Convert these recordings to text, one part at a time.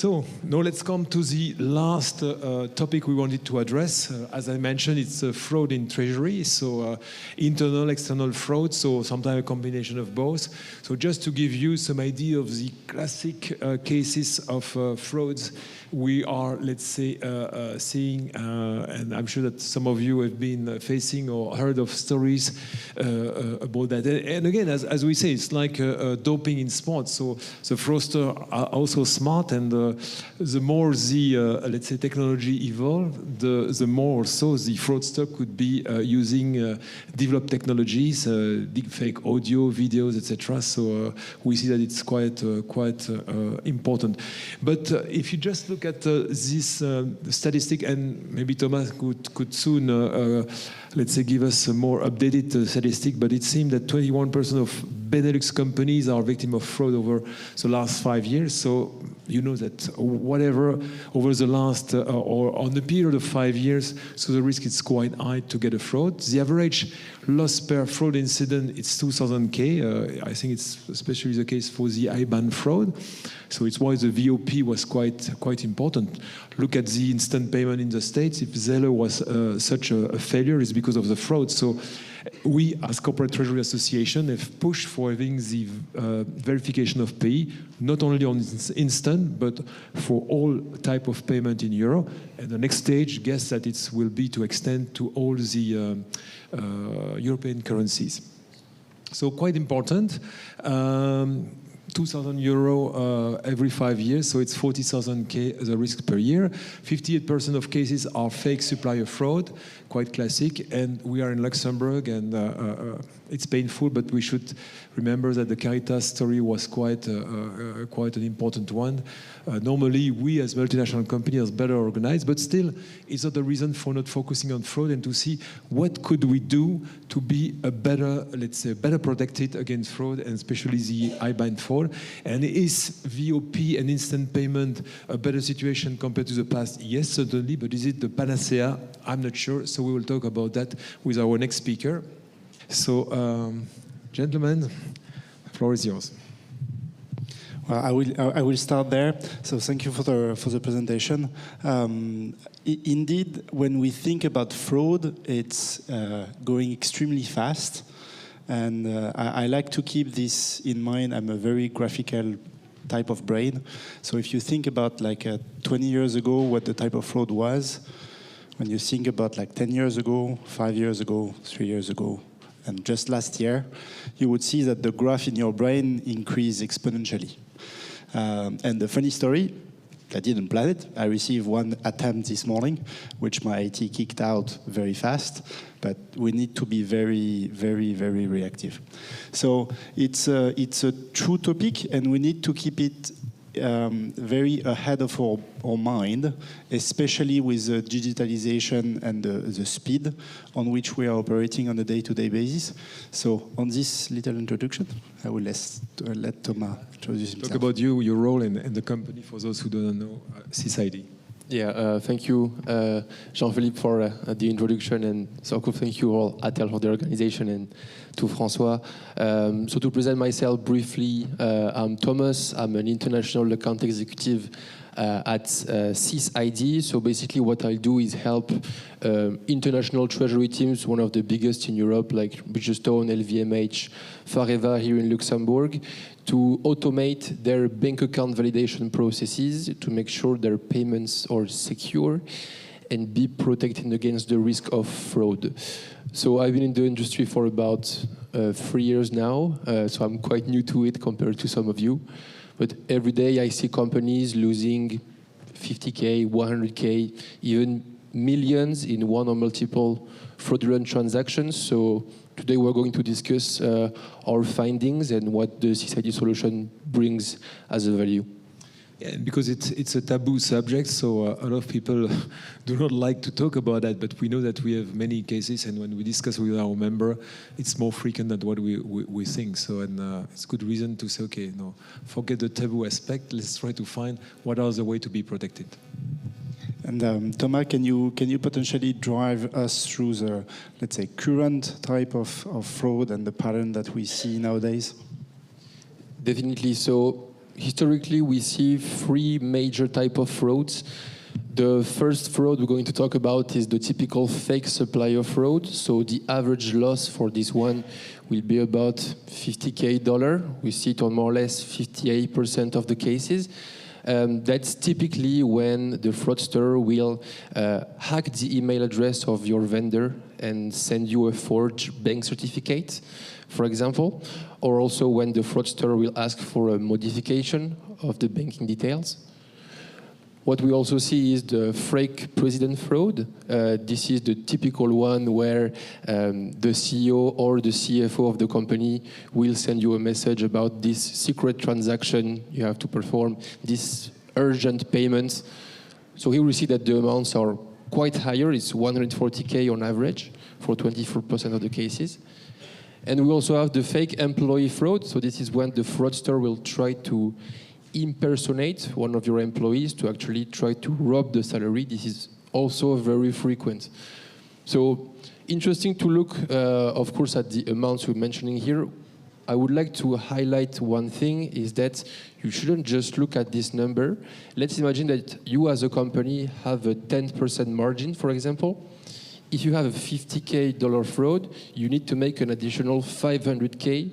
So now let's come to the last topic we wanted to address. As I mentioned, it's fraud in Treasury, so internal, external fraud, so sometimes a combination of both. So just to give you some idea of the classic cases of frauds we are, let's say, seeing, and I'm sure that some of you have been facing or heard of stories about that. And again, as we say, it's like doping in sports. So the fraudsters are also smart, and the more the, let's say, technology evolve, the more so the fraudster could be using developed technologies, deepfake audio, videos, etc. So we see that it's quite important. But if you just look at this statistic, and maybe Thomas could soon, let's say, give us a more updated statistic, but it seems that 21% of Benelux companies are victims of fraud over the last 5 years. So you know that whatever over the last or on the period of 5 years, so the risk is quite high to get a fraud. The average loss per fraud incident is 2,000 I think it's especially the case for the IBAN fraud. So it's why the VOP was quite important. Look at the instant payment in the States. If Zeller was such a failure, it's because of the fraud. So we, as Corporate Treasury Association, have pushed for having the verification of pay, not only on instant, but for all type of payment in euro. And the next stage, guess that it will be to extend to all the European currencies. So quite important. 2,000 euro every 5 years, so it's 40,000 the risk per year. 58% of cases are fake supplier fraud, quite classic, and we are in Luxembourg, and it's painful, but we should remember that the Caritas story was quite an important one. Normally, we as multinational companies are better organized, but still, it's not a reason for not focusing on fraud and to see what could we do to be a better, let's say, better protected against fraud, and especially the IBAN fraud. And is VOP and instant payment a better situation compared to the past? Yes, certainly, but is it the panacea? I'm not sure, so we will talk about that with our next speaker. So, gentlemen, the floor is yours. Well, I will start there. So thank you for the presentation. Indeed, when we think about fraud, it's going extremely fast. And I like to keep this in mind. I'm a very graphical type of brain. So if you think about like 20 years ago, what the type of fraud was, when you think about like 10 years ago, 5 years ago, 3 years ago, and just last year, you would see that the graph in your brain increased exponentially. And the funny story, I didn't plan it. I received one attempt this morning, which my IT kicked out very fast. But we need to be very, very, very reactive. So it's a true topic, and we need to keep it very ahead of our mind, especially with the digitalization and the speed on which we are operating on a day-to-day basis. So on this little introduction, I will let Thomas introduce himself. Talk about you, your role in the company for those who don't know Sis-ID. Yeah, thank you, Jean-Philippe, for the introduction, and so thank you all, ATEL, for the organization, and to François. So to present myself briefly, I'm Thomas. I'm an international account executive at Sis-ID. So basically what I do is help international treasury teams, one of the biggest in Europe, like Bridgestone, LVMH, Fareva here in Luxembourg, to automate their bank account validation processes to make sure their payments are secure and be protected against the risk of fraud. So I've been in the industry for about 3 years now, so I'm quite new to it compared to some of you. But every day I see companies losing 50K, 100K, even millions in one or multiple fraudulent transactions. So today we're going to discuss our findings and what the Sis-ID solution brings as a value. Yeah, because it's a taboo subject, so a lot of people do not like to talk about that, but we know that we have many cases, and when we discuss with our member, it's more frequent than what we think. So, and it's good reason to say, okay, no, forget the taboo aspect, let's try to find what are the way to be protected. And Thomas, can you potentially drive us through the, let's say, current type of fraud and the pattern that we see nowadays? Definitely. So historically, we see three major type of frauds. The first fraud we're going to talk about is the typical fake supplier fraud. So the average loss for this one will be about $50K. We see it on more or less 58% of the cases. That's typically when the fraudster will hack the email address of your vendor and send you a forged bank certificate, for example, or also when the fraudster will ask for a modification of the banking details. What we also see is the fake president fraud. This is the typical one where the CEO or the CFO of the company will send you a message about this secret transaction you have to perform, this urgent payment. So here we see that the amounts are quite higher. It's 140K on average for 24% of the cases. And we also have the fake employee fraud. So this is when the fraudster will try to impersonate one of your employees to actually try to rob the salary. This is also very frequent. So interesting to look, of course, at the amounts we're mentioning here. I would like to highlight one thing is that you shouldn't just look at this number. Let's imagine that you as a company have a 10% margin, for example. If you have a $50K fraud, you need to make an additional $500K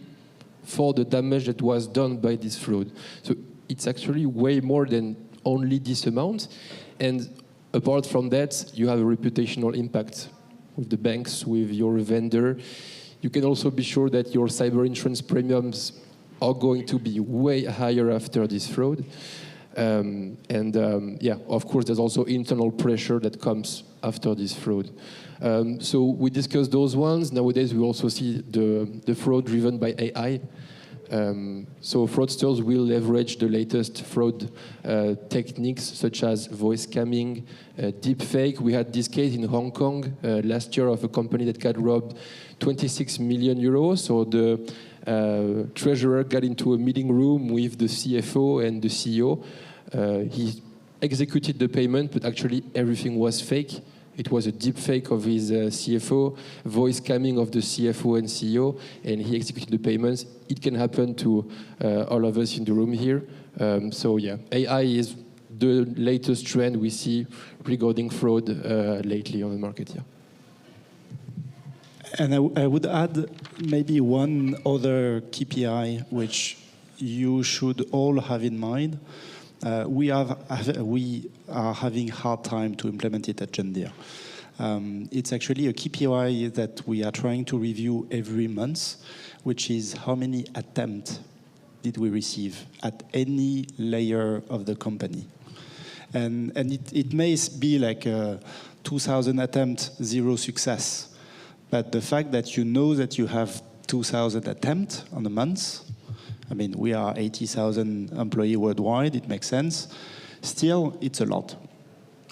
for the damage that was done by this fraud. So it's actually way more than only this amount. And apart from that, you have a reputational impact with the banks, with your vendor. You can also be sure that your cyber insurance premiums are going to be way higher after this fraud. Yeah, of course, there's also internal pressure that comes after this fraud. So we discussed those ones. Nowadays, we also see the fraud driven by AI. So fraudsters will leverage the latest fraud techniques such as voice scamming, deepfake. We had this case in Hong Kong last year of a company that got robbed 26 million euros. So the treasurer got into a meeting room with the CFO and the CEO. He executed the payment, but actually everything was fake. It was a deep fake of his CFO, voice scamming of the CFO and CEO, and he executed the payments. It can happen to all of us in the room here. So yeah, AI is the latest trend we see regarding fraud lately on the market. Yeah. And I would add maybe one other KPI which you should all have in mind. We are having a hard time to implement it at Deere. It's actually a KPI that we are trying to review every month, which is how many attempts did we receive at any layer of the company. And it may be like 2,000 attempts, 0 success. But the fact that you know that you have 2,000 attempts on a month, I mean, we are 80,000 employees worldwide, it makes sense. Still, it's a lot,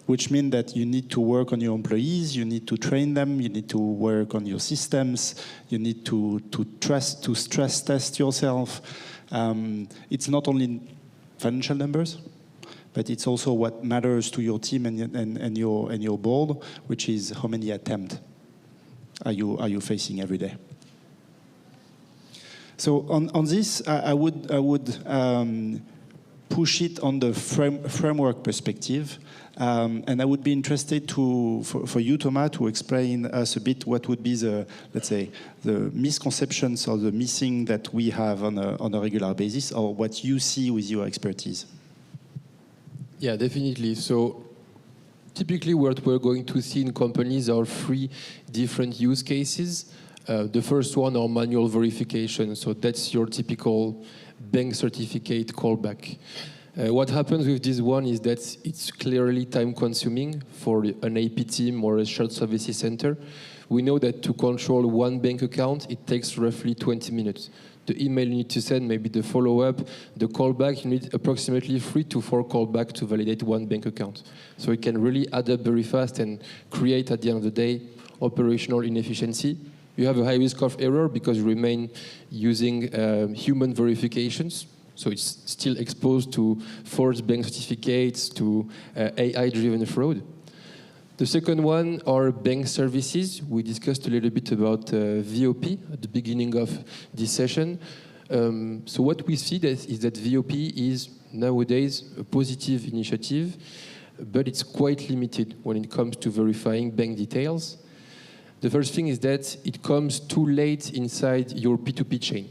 which means that you need to work on your employees, you need to train them, you need to work on your systems, you need to stress test yourself. It's not only financial numbers, but it's also what matters to your team and your board, which is how many attempts are you facing every day. So on this, I would push it on the framework perspective, and I would be interested for you, Thomas, to explain us a bit what would be the, let's say, the misconceptions or the missing that we have on a regular basis, or what you see with your expertise. Yeah, definitely. So typically what we're going to see in companies are 3 different use cases. The first one are manual verification. So that's your typical bank certificate callback. What happens with this one is that it's clearly time-consuming for an AP team or a shared services center. We know that to control one bank account, it takes roughly 20 minutes. The email you need to send, maybe the follow-up, the callback, you need approximately 3 to 4 callbacks to validate one bank account. So it can really add up very fast and create, at the end of the day, operational inefficiency. You have a high risk of error because you remain using human verifications. So it's still exposed to forged bank certificates, to AI-driven fraud. The second one are bank services. We discussed a little bit about VOP at the beginning of this session. So what we see is that VOP is nowadays a positive initiative, but it's quite limited when it comes to verifying bank details. The first thing is that it comes too late inside your P2P chain.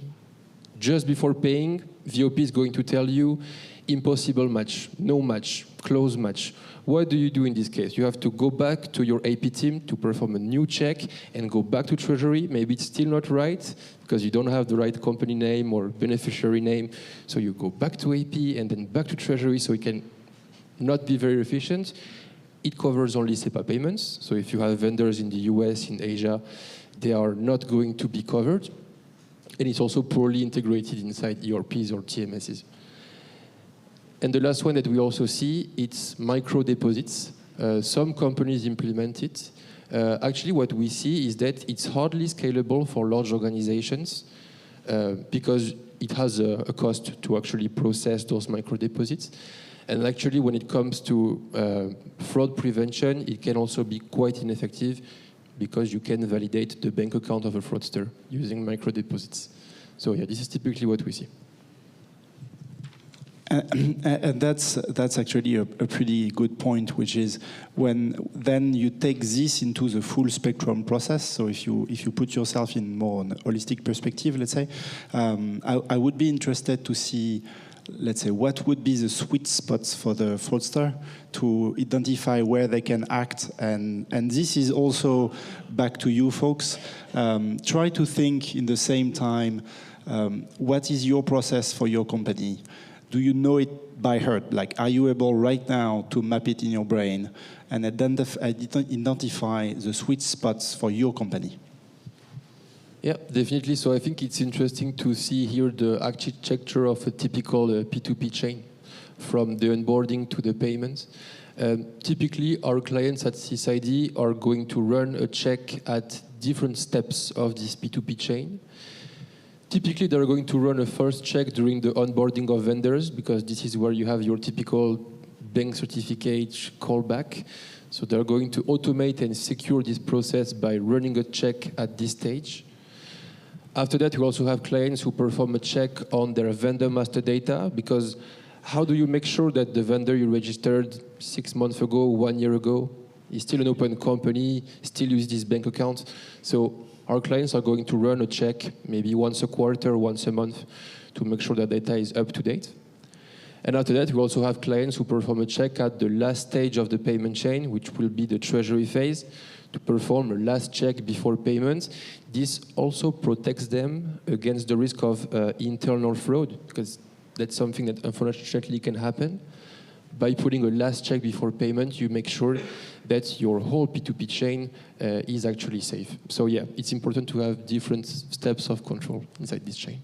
Just before paying, VOP is going to tell you impossible match, no match, close match. What do you do in this case? You have to go back to your AP team to perform a new check and go back to Treasury. Maybe it's still not right because you don't have the right company name or beneficiary name. So you go back to AP and then back to Treasury, so it can not be very efficient. It covers only SEPA payments. So if you have vendors in the US, in Asia, they are not going to be covered. And it's also poorly integrated inside ERPs or TMSs. And the last one that we also see, it's micro deposits. Some companies implement it. Actually, what we see is that it's hardly scalable for large organizations because it has a cost to actually process those micro deposits. And actually, when it comes to fraud prevention, it can also be quite ineffective because you can validate the bank account of a fraudster using micro deposits. So yeah, this is typically what we see. And that's actually a pretty good point, which is when then you take this into the full spectrum process. So if you put yourself in more an holistic perspective, let's say, I would be interested to see, let's say, what would be the sweet spots for the fraudster to identify where they can act. And this is also back to you folks. Try to think in the same time, what is your process for your company? Do you know it by heart? Like, are you able right now to map it in your brain and identify the sweet spots for your company? Yeah, definitely. So I think it's interesting to see here the architecture of a typical P2P chain, from the onboarding to the payments. Typically, our clients at Sis-ID are going to run a check at different steps of this P2P chain. Typically, they're going to run a first check during the onboarding of vendors because this is where you have your typical bank certificate callback. So they're going to automate and secure this process by running a check at this stage. After that, we also have clients who perform a check on their vendor master data because how do you make sure that the vendor you registered 6 months ago, 1 year ago, is still an open company, still uses this bank account? So our clients are going to run a check maybe once a quarter, once a month to make sure that data is up to date. And after that, we also have clients who perform a check at the last stage of the payment chain, which will be the treasury phase, to perform a last check before payment. This also protects them against the risk of internal fraud, because that's something that unfortunately can happen. By putting a last check before payment, you make sure that your whole P2P chain is actually safe. So yeah, it's important to have different steps of control inside this chain.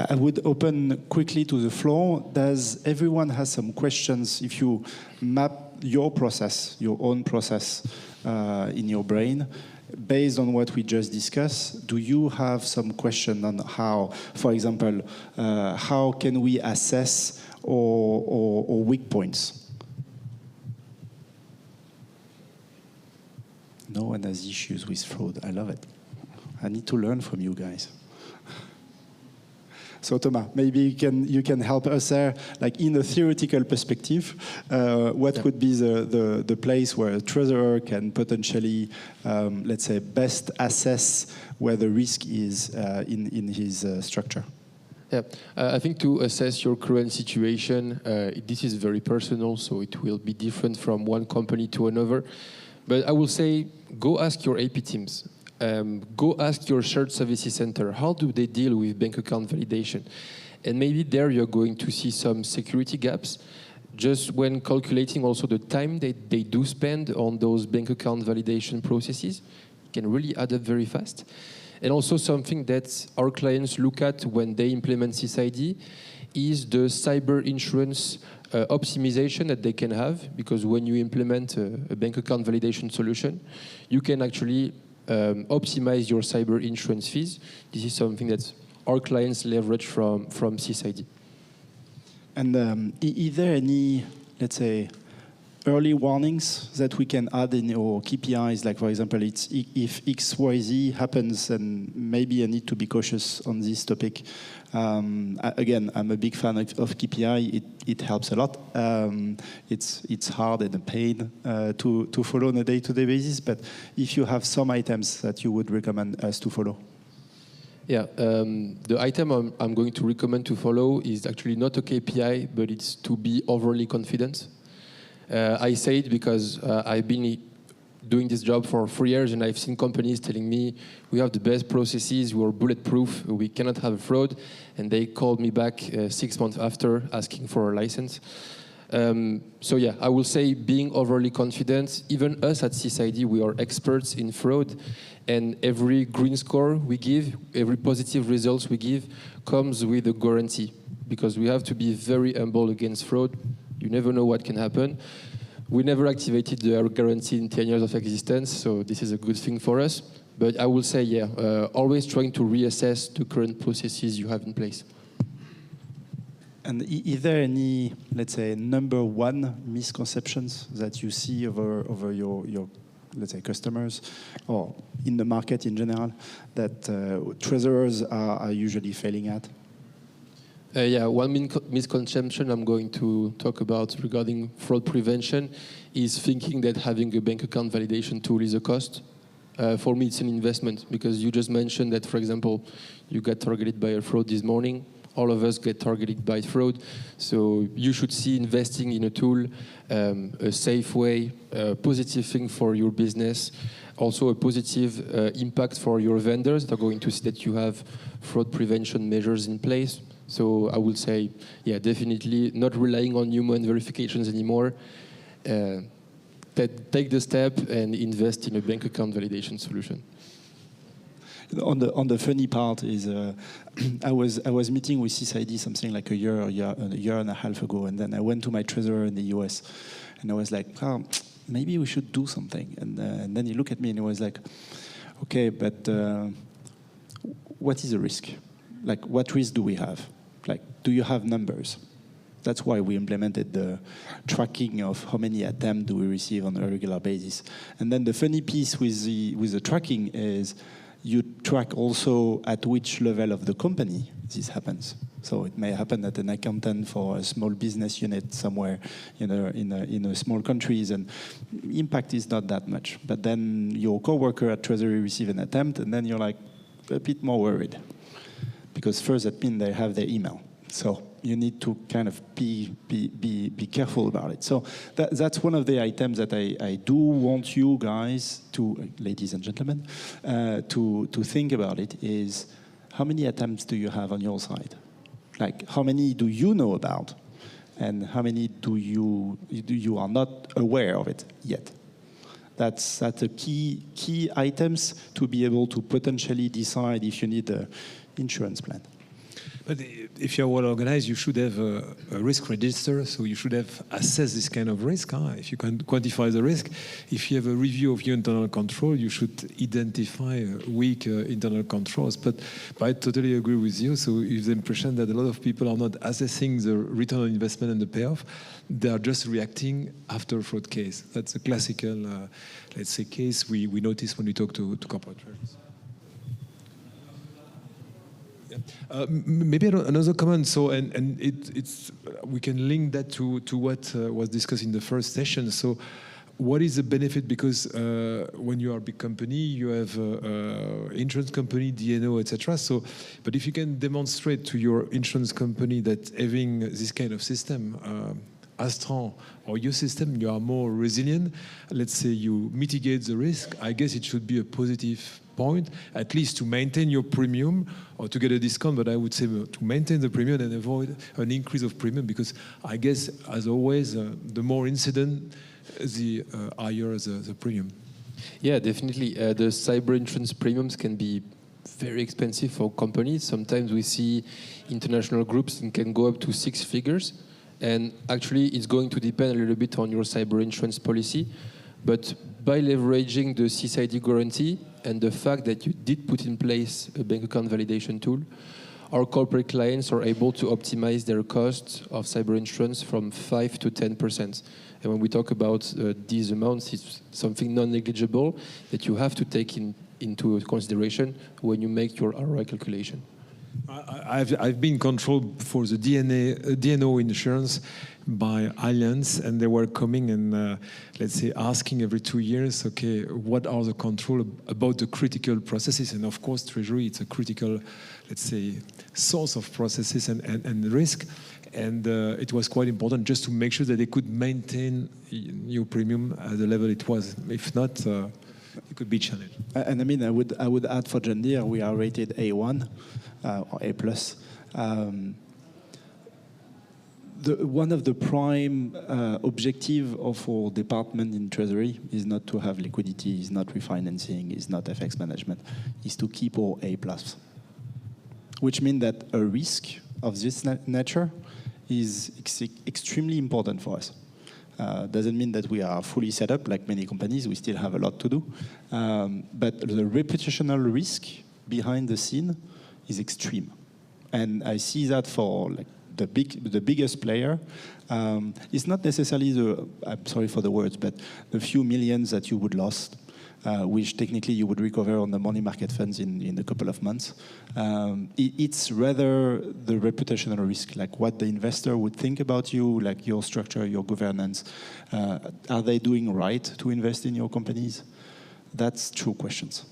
I would open quickly to the floor. Does everyone has some questions? If you map your process, your own process in your brain, based on what we just discussed, do you have some question on how, for example, how can we assess or weak points? No one has issues with fraud. I love it. I need to learn from you guys. So Thomas, maybe you can help us there, like in a theoretical perspective, what would be the place where a treasurer can potentially, let's say, best assess where the risk is in his structure? Yeah, I think to assess your current situation, this is very personal, so it will be different from one company to another. But I will say, go ask your AP teams. Go ask your shared services center, how do they deal with bank account validation? And maybe there you're going to see some security gaps, just when calculating also the time that they do spend on those bank account validation processes. It can really add up very fast. And also something that our clients look at when they implement Sis-ID is the cyber insurance optimization that they can have, because when you implement a bank account validation solution, you can actually optimize your cyber insurance fees. This is something that our clients leverage from Sis-ID. And is there any, let's say, early warnings that we can add in our KPIs, like for example, it's if XYZ happens, and maybe I need to be cautious on this topic. Again, I'm a big fan of KPI. It helps a lot. It's hard and a pain to follow on a day-to-day basis, but if you have some items that you would recommend us to follow. Yeah, the item I'm going to recommend to follow is actually not a KPI, but it's to be overly confident. I say it because I've been doing this job for 3 years, and I've seen companies telling me, we have the best processes, we're bulletproof, we cannot have a fraud, and they called me back 6 months after asking for a license. So yeah, I will say being overly confident. Even us at Sis-ID, we are experts in fraud, and every green score we give, every positive results we give comes with a guarantee, because we have to be very humble against fraud. You never know what can happen. We never activated the guarantee in 10 years of existence, so this is a good thing for us. But I will say, yeah, always trying to reassess the current processes you have in place. And is there any, let's say, number one misconceptions that you see over your let's say, customers or in the market in general that treasurers are usually failing at? Yeah, one misconception I'm going to talk about regarding fraud prevention is thinking that having a bank account validation tool is a cost. For me, it's an investment, because you just mentioned that, for example, you got targeted by a fraud this morning. All of us get targeted by fraud. So you should see investing in a tool a safe way, a positive thing for your business, also a positive impact for your vendors. They're going to see that you have fraud prevention measures in place. So I would say, yeah, definitely not relying on human verifications anymore. Take the step and invest in a bank account validation solution. On the funny part is, I was meeting with Sis-ID something like a year and a half ago, and then I went to my treasurer in the US, and I was like, oh, maybe we should do something. And then he looked at me and he was like, okay, but what is the risk? Like, what risk do we have? Like, do you have numbers? That's why we implemented the tracking of how many attempts do we receive on a regular basis. And then the funny piece with the tracking is you track also at which level of the company this happens. So it may happen at an accountant for a small business unit somewhere in a small countries, and impact is not that much. But then your coworker at Treasury receive an attempt, and then you're like a bit more worried, because first that means they have their email. So you need to kind of be careful about it. So that's one of the items that I do want you guys to, ladies and gentlemen, to think about it is, how many attempts do you have on your side? Like, how many do you know about? And how many do you are not aware of it yet? That's the key items to be able to potentially decide if you need an insurance plan. But if you're well organized, you should have a risk register, so you should have assessed this kind of risk. If you can quantify the risk, if you have a review of your internal control, you should identify weak internal controls. But I totally agree with you. So you have the impression that a lot of people are not assessing the return on investment and the payoff. They are just reacting after a fraud case. That's a classical, let's say, case we notice when we talk to corporate treasurers. Maybe another comment. So, and it's we can link that to what was discussed in the first session. So, what is the benefit? Because when you are a big company, you have insurance company, D&O, etc. So, but if you can demonstrate to your insurance company that having this kind of system, Astran or your system, you are more resilient. Let's say you mitigate the risk. I guess it should be a positive point, at least to maintain your premium or to get a discount, but I would say to maintain the premium and avoid an increase of premium, because I guess, as always, the more incident, the higher the premium. Yeah, definitely. The cyber insurance premiums can be very expensive for companies. Sometimes we see international groups and can go up to 6 figures. And actually, it's going to depend a little bit on your cyber insurance policy. But by leveraging the Sis-ID guarantee and the fact that you did put in place a bank account validation tool, our corporate clients are able to optimize their cost of cyber insurance from 5 to 10%. And when we talk about these amounts, it's something non-negligible that you have to take into consideration when you make your ROI calculation. I've been controlled for the DNO insurance by Allianz, and they were coming and let's say asking every 2 years, okay, what are the control about the critical processes? And of course, Treasury, it's a critical, let's say, source of processes and risk. And it was quite important just to make sure that they could maintain your premium at the level it was. If not, it could be challenged. And I mean, I would add for John Deere, we are rated A1 or A+. One of the prime objective of our department in Treasury is not to have liquidity, is not refinancing, is not FX management, is to keep our A+. Which means that a risk of this nature is extremely important for us. Doesn't mean that we are fully set up like many companies, we still have a lot to do. But the reputational risk behind the scene is extreme. And I see that for like the biggest player. It's not necessarily I'm sorry for the words, but the few millions that you would lose, which technically you would recover on the money market funds in a couple of months. It's rather the reputational risk, like what the investor would think about you, like your structure, your governance. Are they doing right to invest in your companies? That's true questions.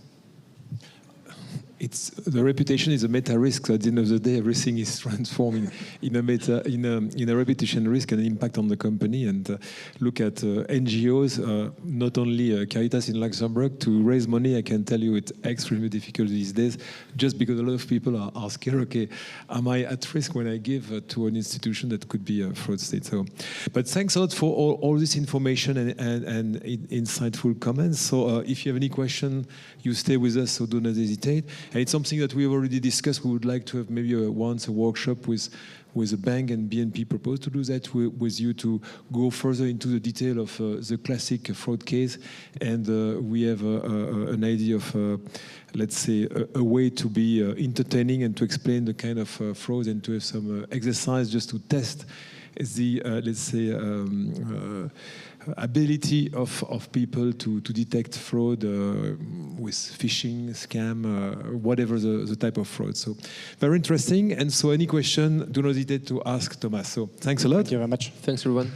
The reputation is a meta risk. So at the end of the day, everything is transformed in a reputation risk and an impact on the company. And look at NGOs, not only Caritas in Luxembourg, to raise money. I can tell you it's extremely difficult these days, just because a lot of people are scared. Okay, am I at risk when I give to an institution that could be a fraud state? So, but thanks a lot for all this information and insightful comments. So if you have any question, you stay with us. So do not hesitate. And it's something that we have already discussed. We would like to have maybe once a workshop with a bank, and BNP propose to do that with you to go further into the detail of the classic fraud case. And we have an idea of, let's say, a way to be entertaining and to explain the kind of fraud, and to have some exercise just to test the, let's say, ability of people to detect fraud with phishing, scam, whatever the type of fraud. So very interesting. And so any question, do not hesitate to ask Thomas. So thanks a lot. Thank you very much. Thanks, everyone.